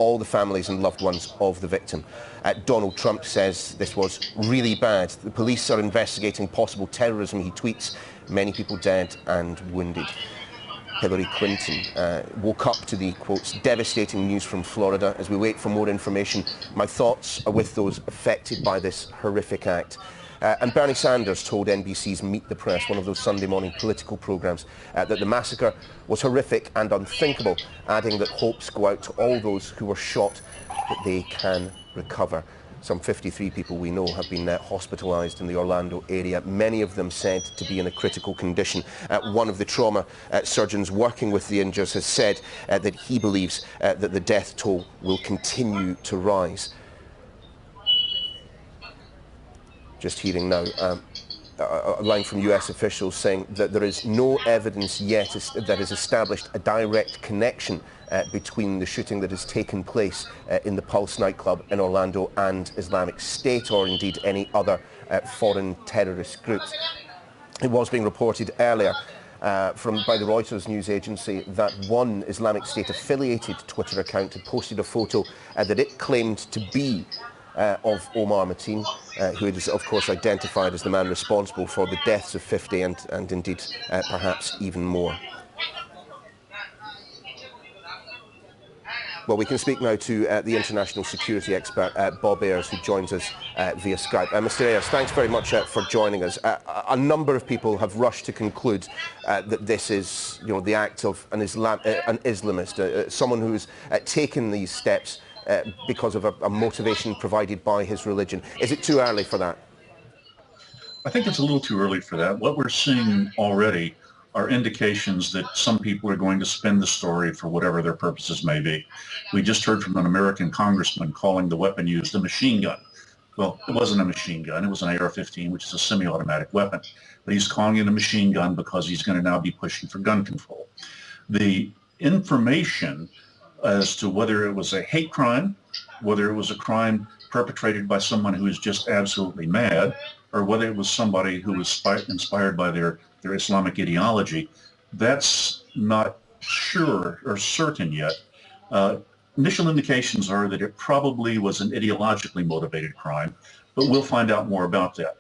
all the families and loved ones of the victim. Donald Trump says this was really bad. The police are investigating possible terrorism, he tweets. Many people dead and wounded. Hillary Clinton woke up to the, quotes, devastating news from Florida. As we wait for more information, my thoughts are with those affected by this horrific act. And Bernie Sanders told NBC's Meet the Press, one of those Sunday morning political programmes, that the massacre was horrific and unthinkable, adding that hopes go out to all those who were shot that they can recover. Some 53 people we know have been hospitalised in the Orlando area, many of them said to be in a critical condition. One of the trauma surgeons working with the injured has said that he believes that the death toll will continue to rise. Just hearing now a line from US officials saying that there is no evidence yet that has established a direct connection between the shooting that has taken place in the Pulse nightclub in Orlando and Islamic State, or indeed any other foreign terrorist groups. It was being reported earlier by the Reuters news agency that one Islamic State affiliated Twitter account had posted a photo that it claimed to be of Omar Mateen, who is of course identified as the man responsible for the deaths of 50 and indeed perhaps even more. Well, we can speak now to the international security expert, Bob Ayers, who joins us via Skype. Mr. Ayers, thanks very much for joining us. A number of people have rushed to conclude that this is, the act of an Islamist, someone who's taken these steps because of a motivation provided by his religion. Is it too early for that? I think it's a little too early for that. What we're seeing already are indications that some people are going to spin the story for whatever their purposes may be. We just heard from an American congressman calling the weapon used a machine gun. Well, it wasn't a machine gun. It was an AR-15, which is a semi-automatic weapon. But he's calling it a machine gun because he's going to now be pushing for gun control. The information as to whether it was a hate crime, whether it was a crime perpetrated by someone who is just absolutely mad, or whether it was somebody who was inspired by their Islamic ideology, that's not sure or certain yet. Initial indications are that it probably was an ideologically motivated crime, but we'll find out more about that.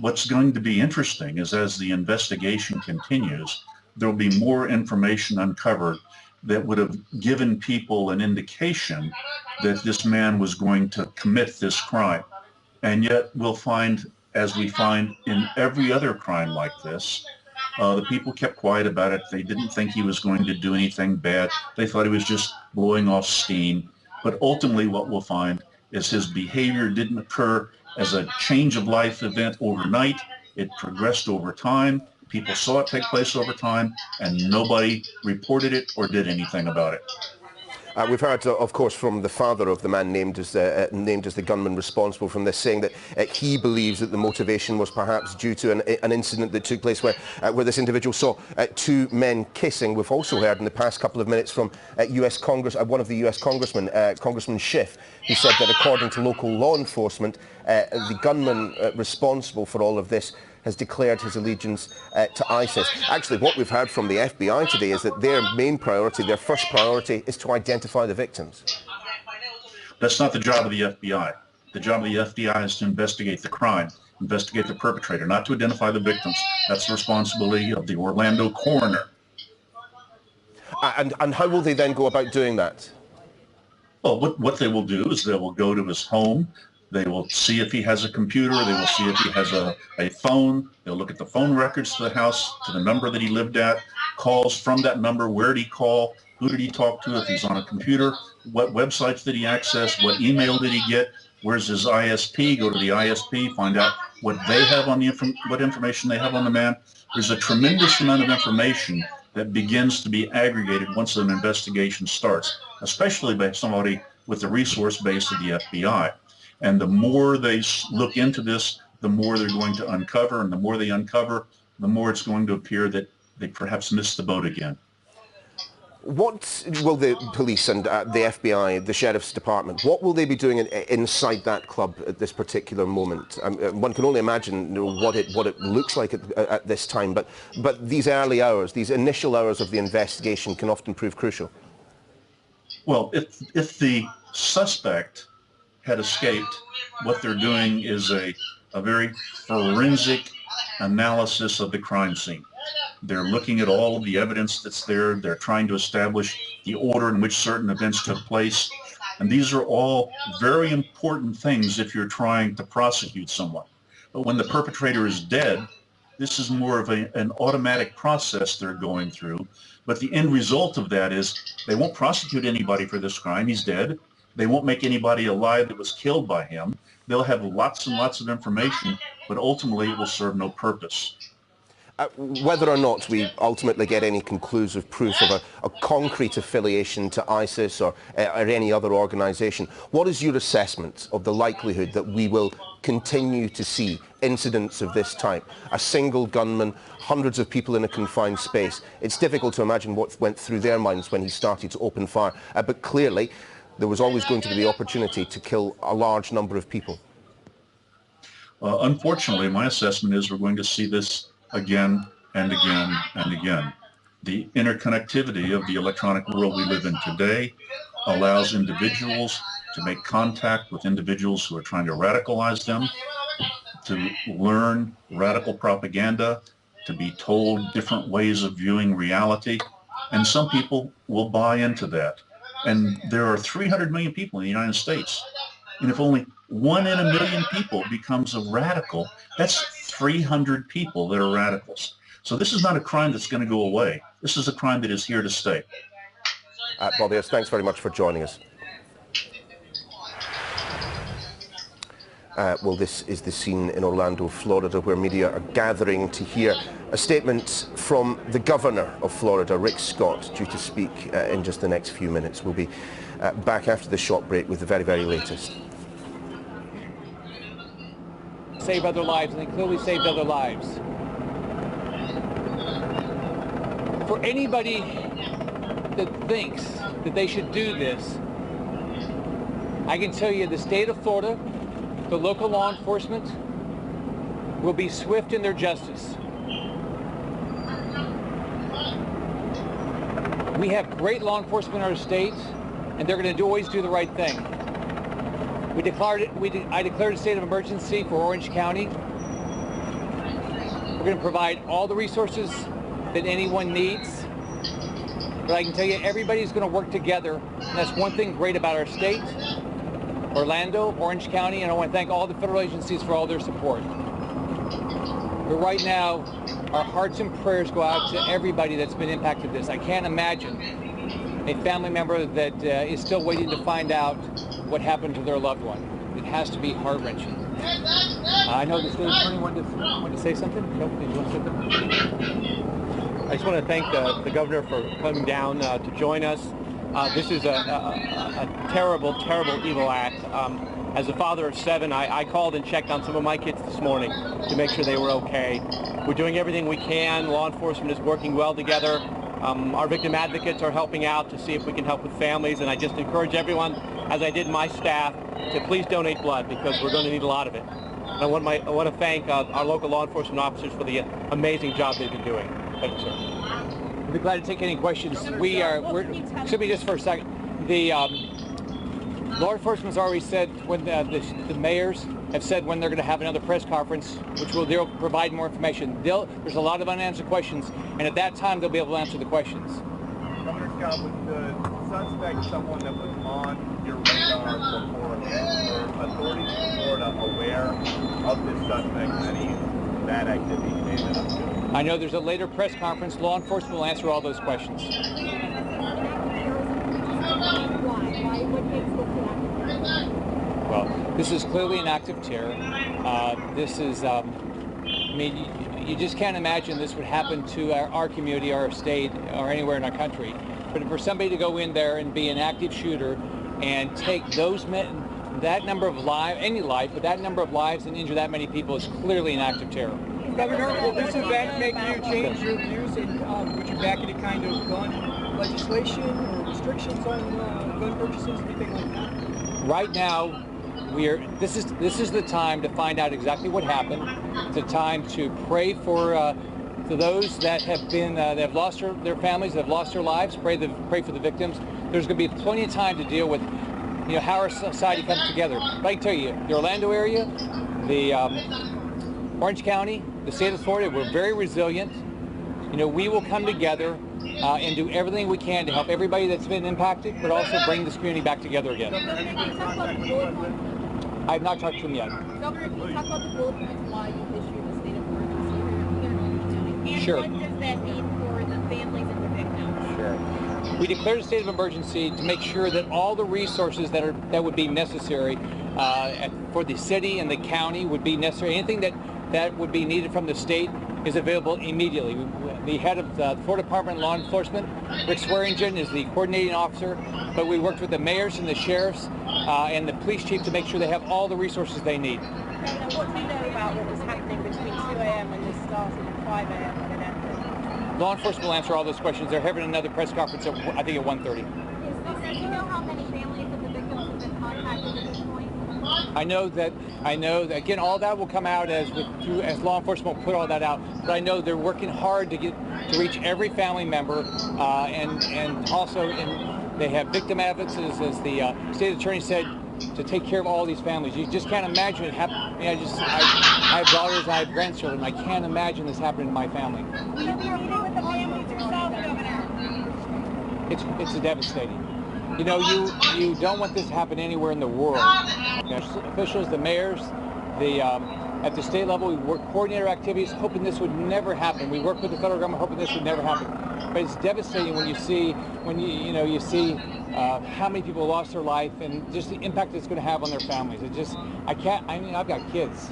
What's going to be interesting is as the investigation continues, there will be more information uncovered that would have given people an indication that this man was going to commit this crime. And yet we'll find, as we find in every other crime like this, the people kept quiet about it. They didn't think he was going to do anything bad. They thought he was just blowing off steam. But ultimately what we'll find is his behavior didn't occur as a change of life event overnight. It progressed over time. People saw it take place over time, and nobody reported it or did anything about it. We've heard, of course, from the father of the man named as the gunman responsible from this, saying that he believes that the motivation was perhaps due to an incident that took place where this individual saw two men kissing. We've also heard in the past couple of minutes from one of the US congressmen, Congressman Schiff, who said that according to local law enforcement, the gunman responsible for all of this has declared his allegiance to ISIS. Actually, what we've heard from the FBI today is that their main priority, their first priority, is to identify the victims. That's not the job of the FBI. The job of the FBI is to investigate the crime, investigate the perpetrator, not to identify the victims. That's the responsibility of the Orlando coroner. And how will they then go about doing that? Well, what they will do is they will go to his home. They will see if he has a computer. They will see if he has a phone. They'll look at the phone records to the house, to the number that he lived at, calls from that number. Where did he call? Who did he talk to? If he's on a computer, what websites did he access? What email did he get? Where's his ISP? Go to the ISP, find out what they have on what information they have on the man. There's a tremendous amount of information that begins to be aggregated once an investigation starts, especially by somebody with the resource base of the FBI. And the more they look into this, the more they're going to uncover, and the more they uncover, the more it's going to appear that they perhaps missed the boat again. What will the police and the FBI, the Sheriff's Department, what will they be doing inside that club at this particular moment? One can only imagine what it looks like at this time, but these early hours, these initial hours of the investigation can often prove crucial. Well, if the suspect had escaped, what they're doing is a very forensic analysis of the crime scene. They're looking at all of the evidence that's there. They're trying to establish the order in which certain events took place. And these are all very important things if you're trying to prosecute someone. But when the perpetrator is dead, this is more of an automatic process they're going through. But the end result of that is they won't prosecute anybody for this crime. He's dead. They won't make anybody alive that was killed by him. They'll have lots and lots of information, but ultimately it will serve no purpose. Whether or not we ultimately get any conclusive proof of a concrete affiliation to ISIS or any other organisation, what is your assessment of the likelihood that we will continue to see incidents of this type? A single gunman, hundreds of people in a confined space. It's difficult to imagine what went through their minds when he started to open fire, but clearly there was always going to be the opportunity to kill a large number of people. Unfortunately, my assessment is we're going to see this again and again and again. The interconnectivity of the electronic world we live in today allows individuals to make contact with individuals who are trying to radicalize them, to learn radical propaganda, to be told different ways of viewing reality, and some people will buy into that. And there are 300 million people in the United States. And if only 1 in a million people becomes a radical, that's 300 people that are radicals. So this is not a crime that's going to go away. This is a crime that is here to stay. Bob Ayers, thanks very much for joining us. Well, this is the scene in Orlando, Florida, where media are gathering to hear a statement from the governor of Florida, Rick Scott, due to speak in just the next few minutes. We'll be back after the short break with the very, very latest. Save other lives, and they clearly saved other lives. For anybody that thinks that they should do this, I can tell you the state of Florida, the local law enforcement, will be swift in their justice. We have great law enforcement in our state, and they're going to always do the right thing. I declared a state of emergency for Orange County. We're going to provide all the resources that anyone needs. But I can tell you, everybody's going to work together. And that's one thing great about our state, Orlando, Orange County, and I want to thank all the federal agencies for all their support. But right now, our hearts and prayers go out to everybody that's been impacted this. I can't imagine a family member that is still waiting to find out what happened to their loved one. It has to be heart-wrenching. I know the state attorney wanted to say something. Nope, did you want to say something? I just want to thank the governor for coming down to join us. This is a terrible, terrible, evil act. As a father of 7, I called and checked on some of my kids this morning to make sure they were okay. We're doing everything we can. Law enforcement is working well together. Our victim advocates are helping out to see if we can help with families, and I just encourage everyone, as I did my staff, to please donate blood because we're going to need a lot of it. And I want to thank our local law enforcement officers for the amazing job they've been doing. Thank you, sir. We'll be glad to take any questions. Excuse me just for a second. The law enforcement's already said when the mayors have said when they're going to have another press conference, which they'll provide more information. There's a lot of unanswered questions, and at that time they'll be able to answer the questions. Governor Scott, was the suspect someone that was on your radar before? Were authorities in Florida aware of this suspect and any bad activity he may have been up to? I know there's a later press conference. Law enforcement will answer all those questions. Well, this is clearly an act of terror. This is, I mean, you just can't imagine this would happen to our community, our state, or anywhere in our country. But for somebody to go in there and be an active shooter and take that number of lives, any life, but that number of lives and injure that many people is clearly an act of terror. Governor, will this event make you change your views, and would you back any kind of gun legislation or restrictions on gun purchases, anything like that? Right now, this is the time to find out exactly what happened. It's a time to pray for those that have been that have lost their families, that have lost their lives. Pray for the victims. there's going to be plenty of time to deal with, how our society comes together. But I can tell you, the Orlando area, the Orange County, the state of Florida, we're very resilient. We will come together and do everything we can to help everybody that's been impacted, but also bring this community back together again. I have not talked to him yet. Governor, can you talk about the bullet points why you issued the state of emergency here in Orange County? And Sure. what does that mean for the families and the victims? Sure. We declared a state of emergency to make sure that all the resources that would be necessary for the city and the county would be necessary. Anything that would be needed from the state is available immediately. The head of the Florida Department of Law Enforcement, Rick Swearingen, is the coordinating officer, but we worked with the mayors and the sheriffs and the police chief to make sure they have all the resources they need. And what do you know about what was happening between 2 a.m. when this started and 5 a.m. when it ended? Law enforcement will answer all those questions. They're having another press conference at, I think, at 1:30. Do you know how many families of the victims have been contacted at this point? I know that again, all that will come out as law enforcement will put all that out. But I know they're working hard to reach every family member, and also they have victim advocates, as the state attorney said, to take care of all these families. You just can't imagine it happening. I have daughters, I have grandchildren. I can't imagine this happening to my family. Will you be meeting with the families yourself, Governor? It's devastating. You don't want this to happen anywhere in the world. Officials, the mayors, at the state level, we work coordinate our activities, hoping this would never happen. We work with the federal government, hoping this would never happen. But it's devastating when you see how many people lost their life and just the impact it's going to have on their families. I've got kids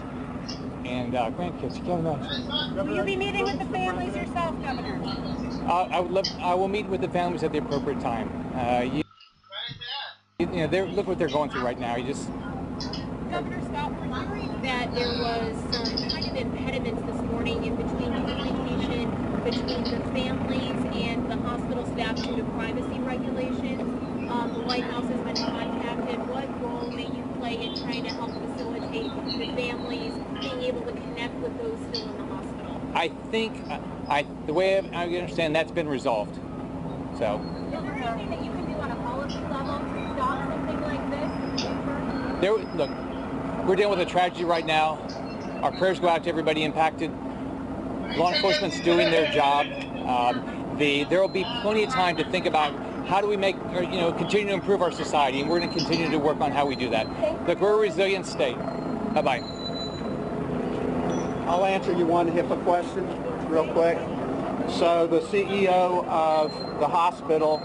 and grandkids. You can't imagine. Will you be meeting with the families yourself, Governor? I will meet with the families at the appropriate time. Look what they're going through right now. Governor Scott, we're hearing that there was some kind of impediments this morning in between communication between the families and the hospital staff due to privacy regulations. The White House has been contacted. What role may you play in trying to help facilitate the families being able to connect with those still in the hospital? I think, the way I understand, that's been resolved. So. Is there anything that you can do on a policy level to stop something like this? Look, we're dealing with a tragedy right now. Our prayers go out to everybody impacted. Law enforcement's doing their job. There will be plenty of time to think about how do we continue to improve our society, and we're going to continue to work on how we do that. Look, we're a resilient state. Bye-bye. I'll answer you one HIPAA question real quick. So the CEO of the hospital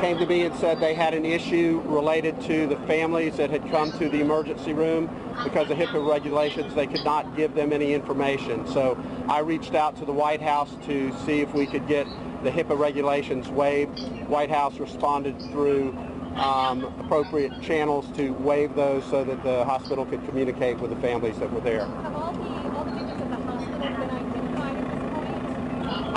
came to me and said they had an issue related to the families that had come to the emergency room. Because of HIPAA regulations, they could not give them any information. So I reached out to the White House to see if we could get the HIPAA regulations waived. White House responded through appropriate channels to waive those so that the hospital could communicate with the families that were there. Have all the victims of the hospital been identified at this point?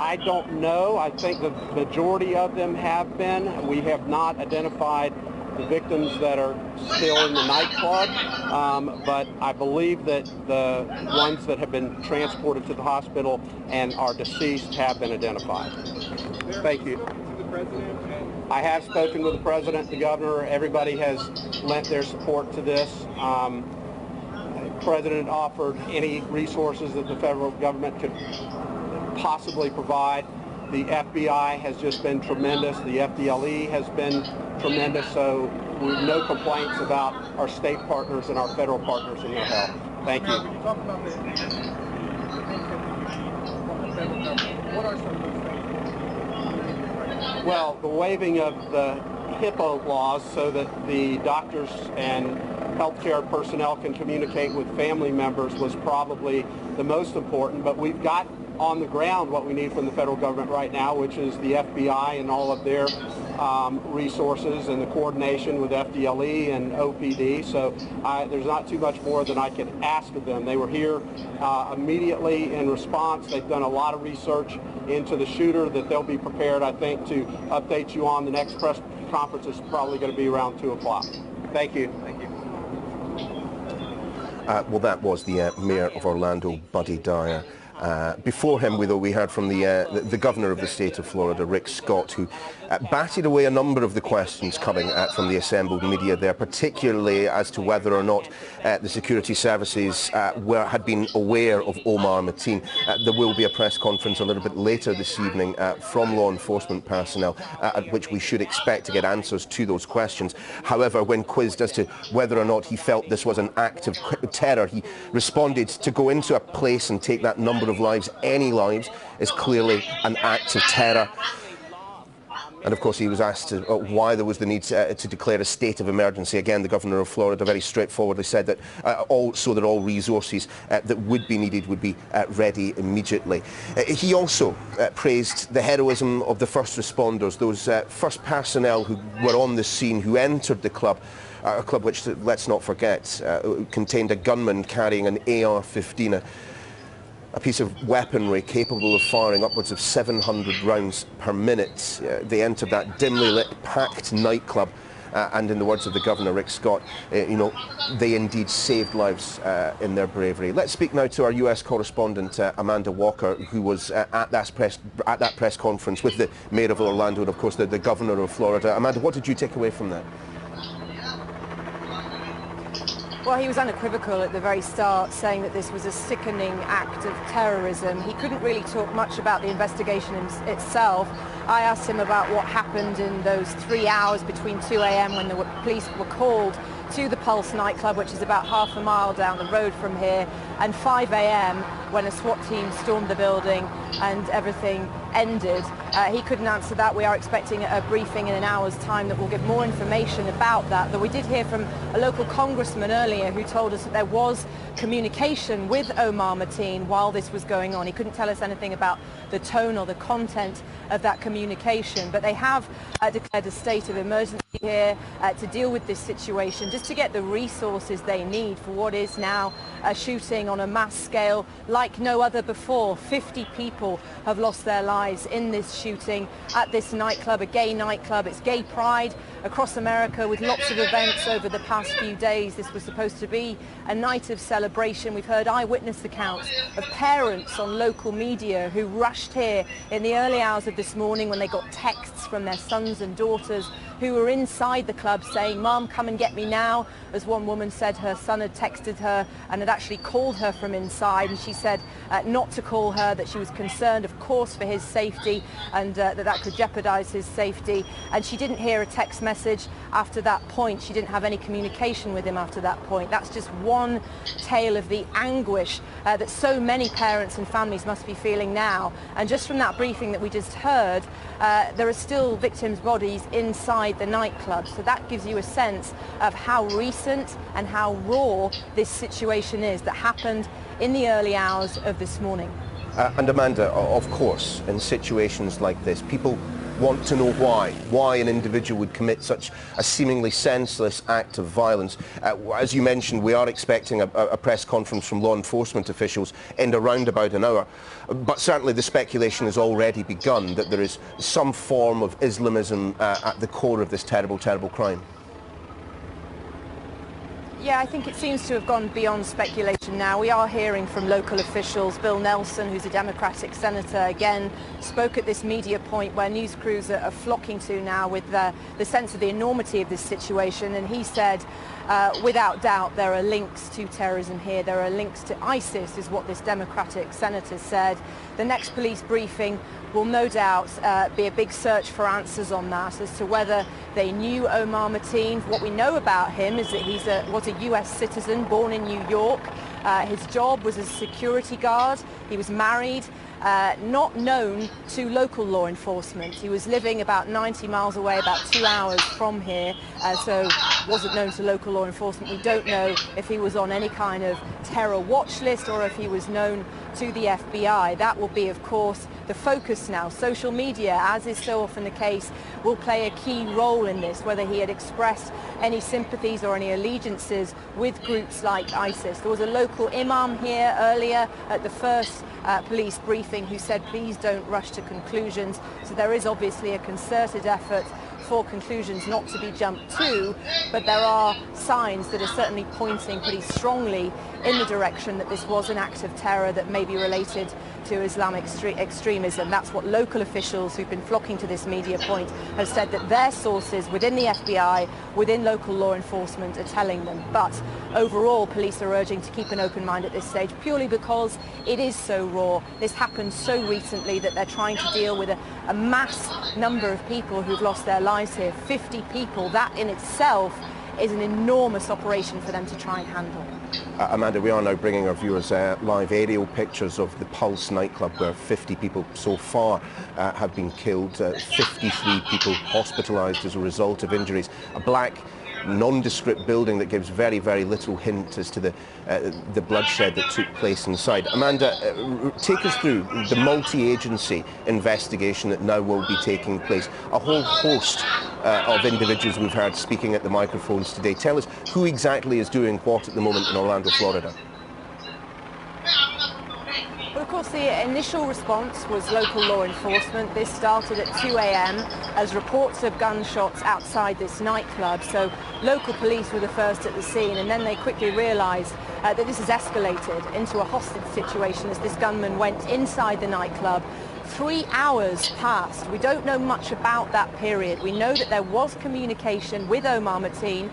I don't know. I think the majority of them have been. We have not identified the victims that are still in the nightclub, but I believe that the ones that have been transported to the hospital and are deceased have been identified. Thank you. I have spoken with the President, the Governor. Everybody has lent their support to this. The President offered any resources that the federal government could possibly provide. The FBI has just been tremendous. The FDLE has been tremendous. So we have no complaints about our state partners and our federal partners in their help. Thank you. When you talk about the things that you from the federal government, what are some of those things? Well, the waiving of the HIPAA laws so that the doctors and healthcare personnel can communicate with family members was probably the most important, but we've got on the ground what we need from the federal government right now, which is the FBI and all of their resources and the coordination with FDLE and OPD. So there's not too much more than I can ask of them. They were here immediately in response. They've done a lot of research into the shooter that they'll be prepared, I think, to update you on. The next press conference is probably going to be around 2 o'clock. Thank you. Thank you. Well, that was the Mayor of Orlando, Buddy Dyer. Before him, we heard from the governor of the state of Florida, Rick Scott, who batted away a number of the questions coming from the assembled media there, particularly as to whether or not the security services had been aware of Omar Mateen. There will be a press conference a little bit later this evening from law enforcement personnel at which we should expect to get answers to those questions. However, when quizzed as to whether or not he felt this was an act of terror, he responded to go into a place and take that number of lives, any lives, is clearly an act of terror. And of course he was asked why there was the need to declare a state of emergency. Again, the governor of Florida very straightforwardly said that all resources that would be needed would be ready immediately. He also praised the heroism of the first responders, those first personnel who were on the scene, who entered the club. A club which, let's not forget, contained a gunman carrying an AR-15, a piece of weaponry capable of firing upwards of 700 rounds per minute. They entered that dimly lit, packed nightclub, and in the words of the governor, Rick Scott, they indeed saved lives in their bravery. Let's speak now to our US correspondent, Amanda Walker, who was at that press conference with the mayor of Orlando and, of course, the governor of Florida. Amanda, what did you take away from that? Well, he was unequivocal at the very start, saying that this was a sickening act of terrorism. He couldn't really talk much about the investigation itself. I asked him about what happened in those 3 hours between 2 a.m. when the police were called to the Pulse nightclub, which is about half a mile down the road from here, and 5 a.m. when a SWAT team stormed the building and everything ended. He couldn't answer that. We are expecting a briefing in an hour's time that will give more information about that. Though we did hear from a local congressman earlier who told us that there was communication with Omar Mateen while this was going on. He couldn't tell us anything about the tone or the content of that communication, but they have declared a state of emergency here to deal with this situation, just to get the resources they need for what is now a shooting on a mass scale like no other before. 50 people have lost their lives in this shooting at this nightclub, a gay nightclub. It's Gay Pride across America with lots of events over the past few days. This was supposed to be a night of celebration. We've heard eyewitness accounts of parents on local media who rushed here in the early hours of this morning when they got texts from their sons and daughters who were inside the club saying, "Mom, come and get me now." As one woman said, her son had texted her and had actually called her from inside, and she said not to call her, that she was concerned, of course, for his safety, and that could jeopardize his safety. And she didn't hear a text message after that point. She didn't have any communication with him after that point. That's just one tale of the anguish that so many parents and families must be feeling now. And just from that briefing that we just heard, there are still victims' bodies inside the nightclub. So that gives you a sense of how recent and how raw this situation is that happened in the early hours of this morning. And Amanda, of course, in situations like this, people want to know why an individual would commit such a seemingly senseless act of violence. As you mentioned, we are expecting a press conference from law enforcement officials in around about an hour. But certainly the speculation has already begun that there is some form of Islamism at the core of this terrible, terrible crime. Yeah, I think it seems to have gone beyond speculation now. We are hearing from local officials. Bill Nelson, who's a Democratic senator, again spoke at this media point where news crews are flocking to now with the sense of the enormity of this situation. And he said, without doubt, there are links to terrorism here. There are links to ISIS, is what this Democratic senator said. The next police briefing will no doubt be a big search for answers on that as to whether they knew Omar Mateen. What we know about him is that he was a US citizen born in New York. His job was as a security guard. He was married, not known to local law enforcement. He was living about 90 miles away, about 2 hours from here, so wasn't known to local law enforcement. We don't know if he was on any kind of terror watch list or if he was known to the FBI. That will be, of course, the focus now. Social media, as is so often the case, will play a key role in this, whether he had expressed any sympathies or any allegiances with groups like ISIS. There was a local imam here earlier at the first police briefing who said, please don't rush to conclusions. So there is obviously a concerted effort for conclusions not to be jumped to, but there are signs that are certainly pointing pretty strongly in the direction that this was an act of terror that may be related to Islamic extremism. That's what local officials who've been flocking to this media point have said, that their sources within the FBI, within local law enforcement, are telling them. But overall, police are urging to keep an open mind at this stage, purely because it is so raw. This happened so recently that they're trying to deal with a mass number of people who've lost their lives here. 50 people, that in itself is an enormous operation for them to try and handle. Amanda, we are now bringing our viewers live aerial pictures of the Pulse nightclub, where 50 people so far have been killed, 53 people hospitalised as a result of injuries. A black, nondescript building that gives very, very little hint as to the bloodshed that took place inside. Amanda, take us through the multi-agency investigation that now will be taking place. A whole host of individuals we've heard speaking at the microphones today. Tell us who exactly is doing what at the moment in Orlando, Florida. Well, of course, the initial response was local law enforcement. This started at 2 a.m. as reports of gunshots outside this nightclub. So local police were the first at the scene, and then they quickly realised that this has escalated into a hostage situation as this gunman went inside the nightclub. 3 hours passed. We don't know much about that period. We know that there was communication with Omar Mateen,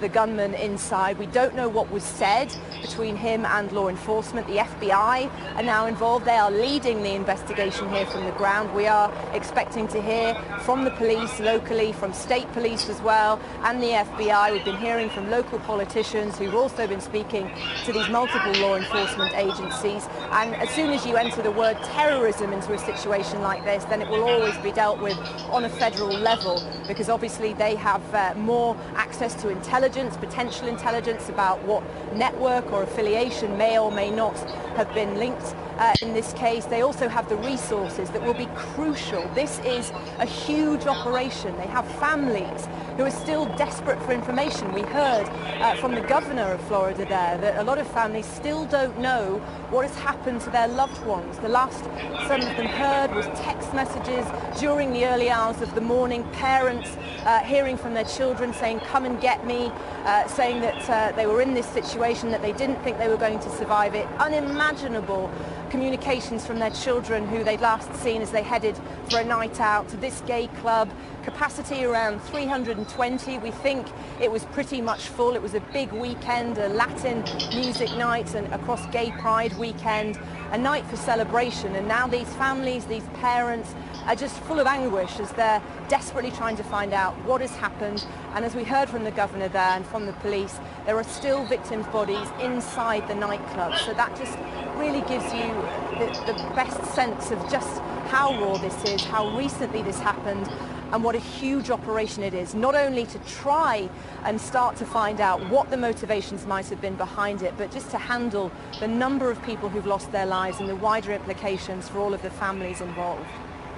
the gunman inside. We don't know what was said between him and law enforcement. The FBI are now involved. They are leading the investigation here from the ground. We are expecting to hear from the police locally, from state police as well, and the FBI. We've been hearing from local politicians who've also been speaking to these multiple law enforcement agencies. And as soon as you enter the word terrorism into a situation like this, then it will always be dealt with on a federal level, because obviously they have more access to intelligence, potential intelligence about what network or affiliation may or may not have been linked in this case. They also have the resources that will be crucial. This is a huge operation. They have families who are still desperate for information. We heard from the governor of Florida there that a lot of families still don't know what has happened to their loved ones. The last some of them heard was text messages during the early hours of the morning, parents hearing from their children saying, "Come and get me," saying that they were in this situation, that they didn't think they were going to survive it. Unimaginable communications from their children who they'd last seen as they headed for a night out to this gay club. Capacity around 320. We think it was pretty much full. It was a big weekend, a Latin music night, and across Gay Pride weekend, a night for celebration. And now these families, these parents are just full of anguish as they're desperately trying to find out what has happened. And as we heard from the governor there and from the police, there are still victims' bodies inside the nightclub. So that just really gives you the best sense of just how raw this is, how recently this happened, and what a huge operation it is, not only to try and start to find out what the motivations might have been behind it, but just to handle the number of people who've lost their lives and the wider implications for all of the families involved.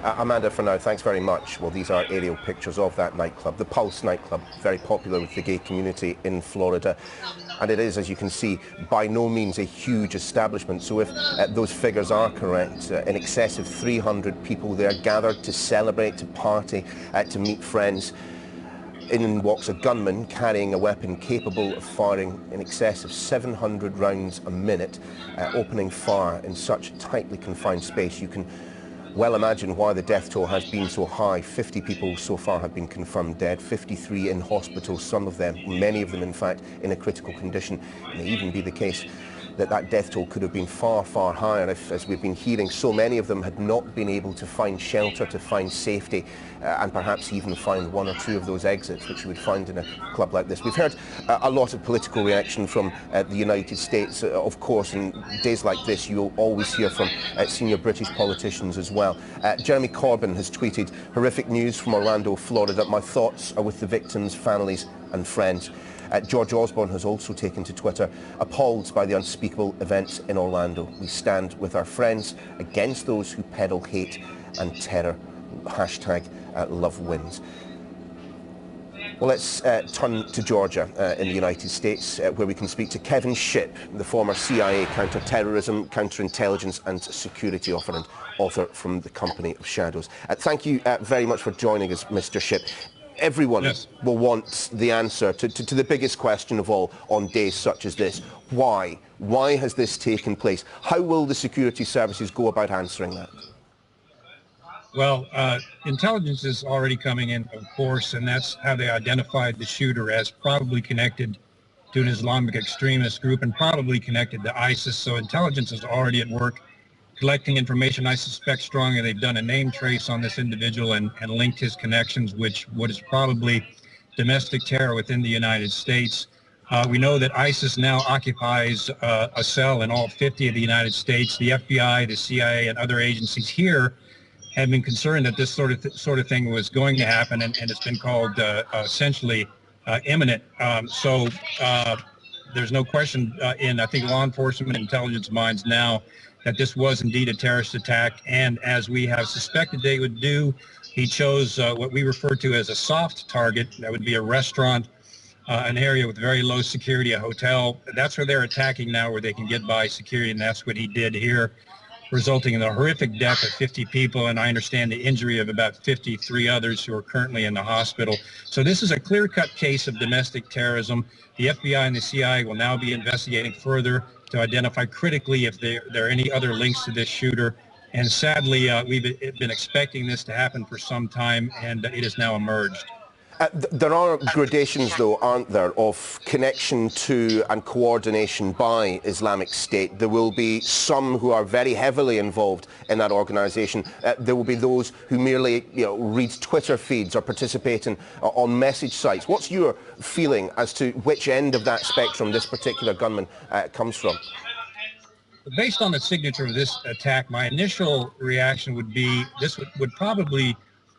Amanda, for now, thanks very much. Well, these are aerial pictures of that nightclub, the Pulse nightclub, very popular with the gay community in Florida. And it is, as you can see, by no means a huge establishment. So if those figures are correct, in excess of 300 people there gathered to celebrate, to party, to meet friends. In walks a gunman carrying a weapon capable of firing in excess of 700 rounds a minute, opening fire in such tightly confined space. You can well imagine why the death toll has been so high. 50 people so far have been confirmed dead, 53 in hospital, some of them, many of them in fact, in a critical condition. It may even be the case that that death toll could have been far, far higher if, as we've been hearing, so many of them had not been able to find shelter, to find safety, and perhaps even find one or two of those exits, which you would find in a club like this. We've heard a lot of political reaction from the United States, of course, and days like this you'll always hear from senior British politicians as well. Jeremy Corbyn has tweeted, "Horrific news from Orlando, Florida. My thoughts are with the victims, families and friends." George Osborne has also taken to Twitter, "Appalled by the unspeakable events in Orlando. We stand with our friends against those who peddle hate and terror. Hashtag love wins." Well, let's turn to Georgia in the United States, where we can speak to Kevin Schiff, the former CIA counter-terrorism, counterintelligence and security author from the Company of Shadows. Thank you very much for joining us, Mr. Schiff. everyone Yes. will want the answer to the biggest question of all on days such as this. Why? Why has this taken place? How will the security services go about answering that? Well, intelligence is already coming in, of course, and that's how they identified the shooter as probably connected to an Islamic extremist group and probably connected to ISIS. So intelligence is already at work collecting information. I suspect strongly they've done a name trace on this individual and linked his connections, what is probably domestic terror within the United States. We know that ISIS now occupies a cell in all 50 of the United States. The FBI, the CIA, and other agencies here have been concerned that this sort of thing was going to happen, and it's been called essentially imminent. So there's no question in, I think, law enforcement and intelligence minds now that this was indeed a terrorist attack. And as we have suspected they would do, he chose what we refer to as a soft target. That would be a restaurant, an area with very low security, a hotel. That's where they're attacking now, where they can get by security, and that's what he did here, resulting in the horrific death of 50 people, and I understand the injury of about 53 others who are currently in the hospital. So this is a clear-cut case of domestic terrorism. The FBI and the CIA will now be investigating further to identify critically if there are any other links to this shooter. And sadly, we've been expecting this to happen for some time, and it has now emerged. There are gradations, though, aren't there, of connection to and coordination by Islamic State. There will be some who are very heavily involved in that organisation. There will be those who merely, read Twitter feeds or participate on message sites. What's your feeling as to which end of that spectrum this particular gunman comes from? Based on the signature of this attack, my initial reaction would be this would probably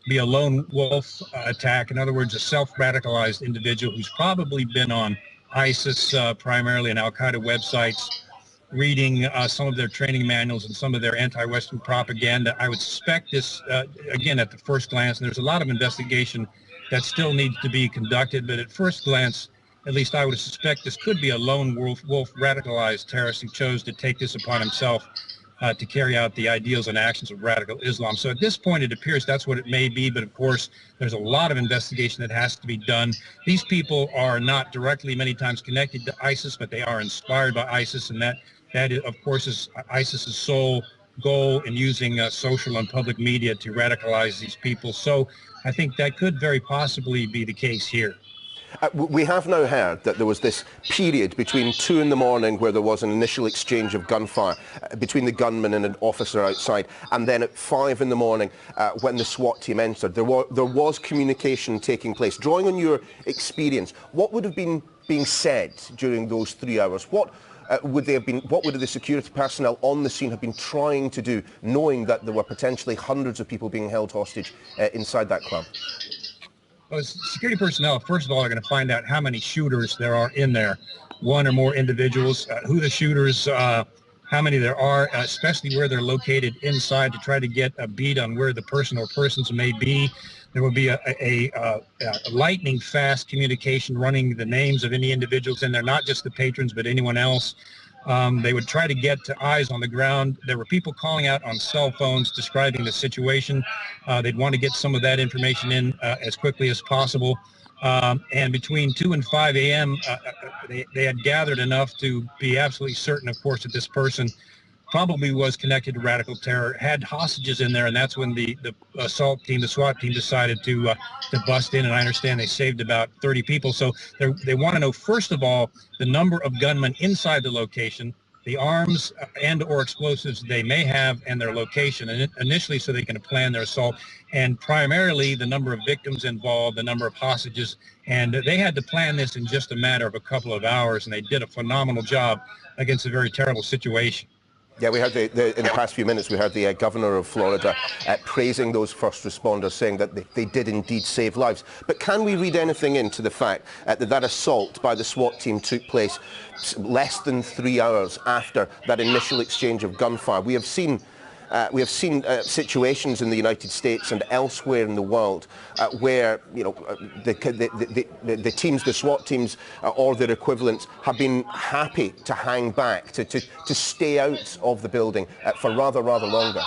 be a lone wolf attack. In other words, a self-radicalized individual who's probably been on ISIS primarily and Al-Qaeda websites, reading some of their training manuals and some of their anti-Western propaganda. I would suspect this, again, at the first glance, and there's a lot of investigation that still needs to be conducted, but at first glance, at least I would suspect this could be a lone wolf radicalized terrorist who chose to take this upon himself to carry out the ideals and actions of radical Islam. So at this point, it appears that's what it may be, but of course, there's a lot of investigation that has to be done. These people are not directly many times connected to ISIS, but they are inspired by ISIS, and that of course, is ISIS's sole goal in using social and public media to radicalize these people. So I think that could very possibly be the case here. We have now heard that there was this period between 2 in the morning where there was an initial exchange of gunfire between the gunman and an officer outside, and then at 5 in the morning when the SWAT team entered, there was communication taking place. Drawing on your experience, what would have been being said during those 3 hours? What would the security personnel on the scene have been trying to do, knowing that there were potentially hundreds of people being held hostage inside that club? Well, security personnel, first of all, are going to find out how many shooters there are in there, one or more individuals, who the shooters, how many there are, especially where they're located inside, to try to get a beat on where the person or persons may be. There will be a lightning fast communication running the names of any individuals in there, not just the patrons, but anyone else. They would try to get to eyes on the ground. There were people calling out on cell phones describing the situation. They'd want to get some of that information in as quickly as possible. And between 2 and 5 a.m., they had gathered enough to be absolutely certain, of course, that this person probably was connected to radical terror, had hostages in there, and that's when the assault team, the SWAT team, decided to bust in, and I understand they saved about 30 people. So they want to know, first of all, the number of gunmen inside the location, the arms and or explosives they may have, and their location, and initially so they can plan their assault, and primarily the number of victims involved, the number of hostages, and they had to plan this in just a matter of a couple of hours, and they did a phenomenal job against a very terrible situation. Yeah, we heard in the past few minutes, we heard the governor of Florida praising those first responders, saying that they did indeed save lives. But can we read anything into the fact that assault by the SWAT team took place less than 3 hours after that initial exchange of gunfire? We have seen situations in the United States and elsewhere in the world where the teams, the SWAT teams or their equivalents, have been happy to hang back, to stay out of the building for rather longer.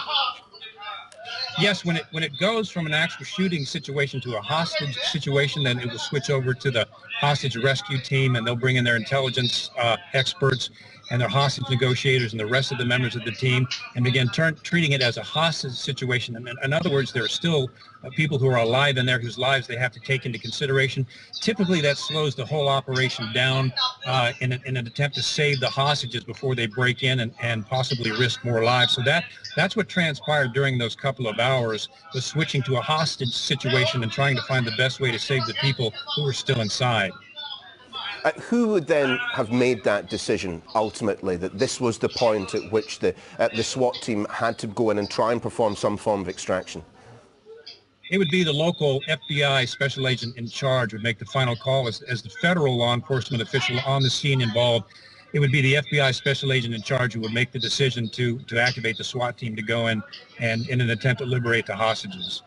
Yes, when it goes from an actual shooting situation to a hostage situation, then it will switch over to the hostage rescue team, and they'll bring in their intelligence experts and their hostage negotiators and the rest of the members of the team, and begin treating it as a hostage situation. And in other words, there are still people who are alive in there whose lives they have to take into consideration. Typically, that slows the whole operation down in an attempt to save the hostages before they break in and possibly risk more lives. So that's what transpired during those couple of hours, was switching to a hostage situation and trying to find the best way to save the people who were still inside. Who would then have made that decision ultimately, that this was the point at which the SWAT team had to go in and try and perform some form of extraction? It would be the local FBI special agent in charge would make the final call as the federal law enforcement official on the scene involved. It would be the FBI special agent in charge who would make the decision to activate the SWAT team to go in and in an attempt to liberate the hostages.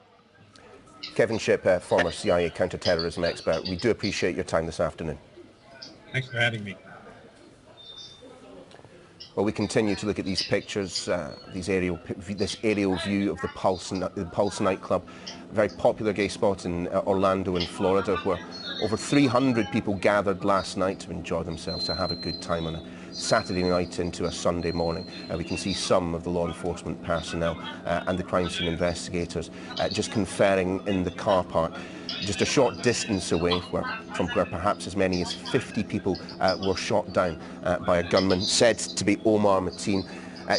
Kevin Schiff, former CIA counterterrorism expert, we do appreciate your time this afternoon. Thanks for having me. Well, we continue to look at these pictures, this aerial view of the Pulse nightclub, a very popular gay spot in Orlando in Florida, where over 300 people gathered last night to enjoy themselves, to have a good time on a Saturday night into a Sunday morning. We can see some of the law enforcement personnel and the crime scene investigators just conferring in the car park, just a short distance away from where perhaps as many as 50 people were shot down by a gunman said to be Omar Mateen,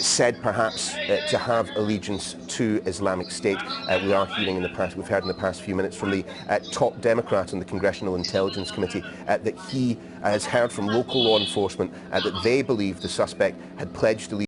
said perhaps to have allegiance to Islamic State. We are hearing we've heard in the past few minutes from the top Democrat on the Congressional Intelligence Committee that he has heard from local law enforcement that they believe the suspect had pledged allegiance